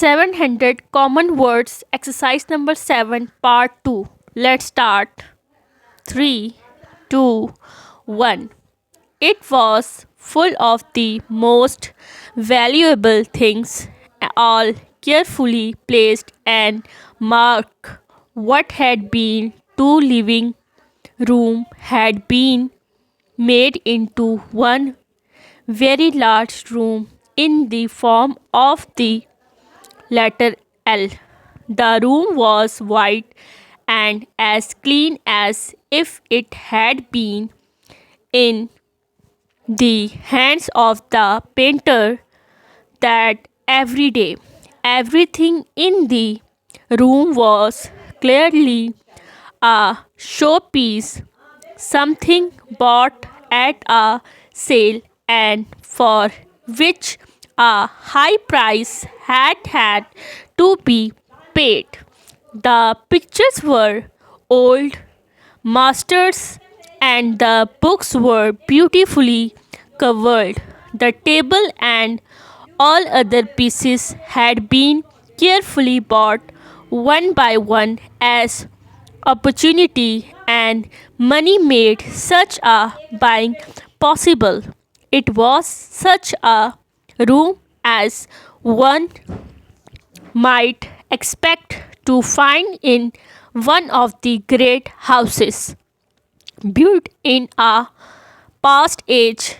700 common words, exercise number 7, part 2. Let's start. 3, 2, 1. It was full of the most valuable things, all carefully placed and marked. What had been two living room had been made into one very large room in the form of the letter L. The room was white and as clean as if it had been in the hands of the painter that every day. Everything in the room was clearly a showpiece, something bought at a sale and for which a high price had to be paid. The pictures were old masters and the books were beautifully covered. The table and all other pieces had been carefully bought one by one as opportunity and money made such a buying possible. It was such a room as one might expect to find in one of the great houses built in a past age,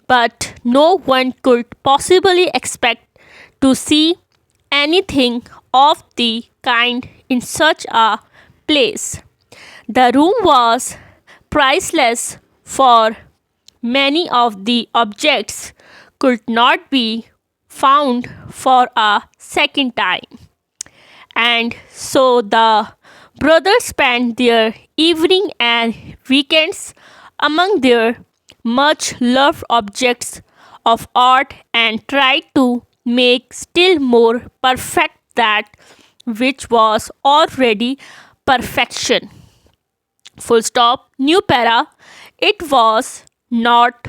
but no one could possibly expect to see anything of the kind in such a place. The room was priceless, for many of the objects could not be found for a second time. And so the brothers spent their evening and weekends among their much loved objects of art and tried to make still more perfect that which was already perfection. Full stop. New para. It was not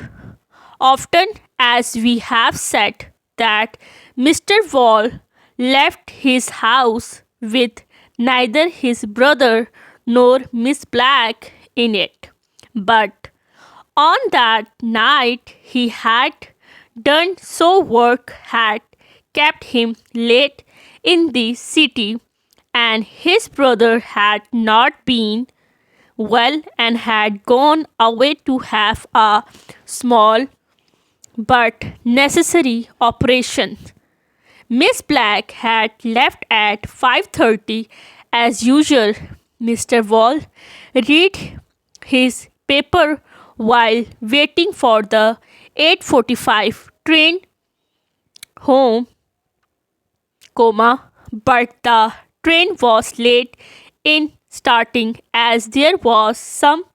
often, as we have said, that Mr. Wall left his house with neither his brother nor Miss Black in it. But on that night he had done so work had kept him late in the city, and his brother had not been well and had gone away to have a small but necessary operation. Miss Black had left at 5:30 as usual. Mr. Wall read his paper while waiting for the 8:45 train home, but the train was late in starting as there was some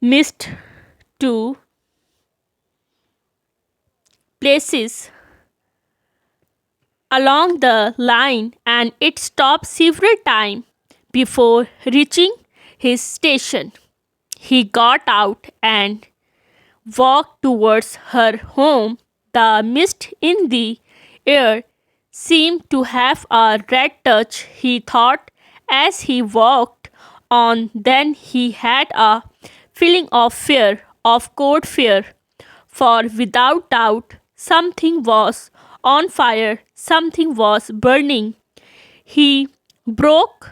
mist to places along the line, and it stopped several times before reaching his station. He got out and walked towards her home. The mist in the air seemed to have a red touch, he thought, as he walked on. Then he had a feeling of fear, of cold fear, for without doubt something was on fire, something was burning. He broke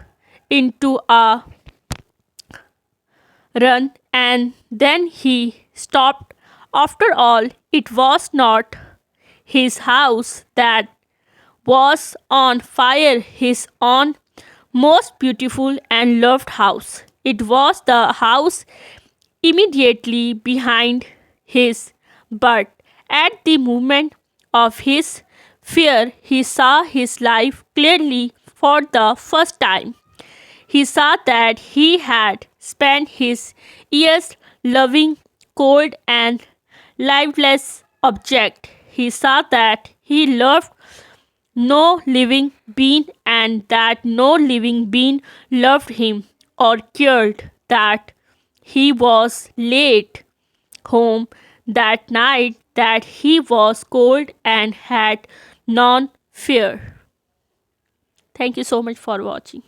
into a run and then he stopped. After all, it was not his house that was on fire, his own most beautiful and loved house. It was the house immediately behind his, but at the moment of his fear, he saw his life clearly for the first time. He saw that he had spent his years loving cold and lifeless object. He saw that he loved no living being and that no living being loved him or cared, that he was late home that night that he was cold and had none fear. Thank you so much for watching.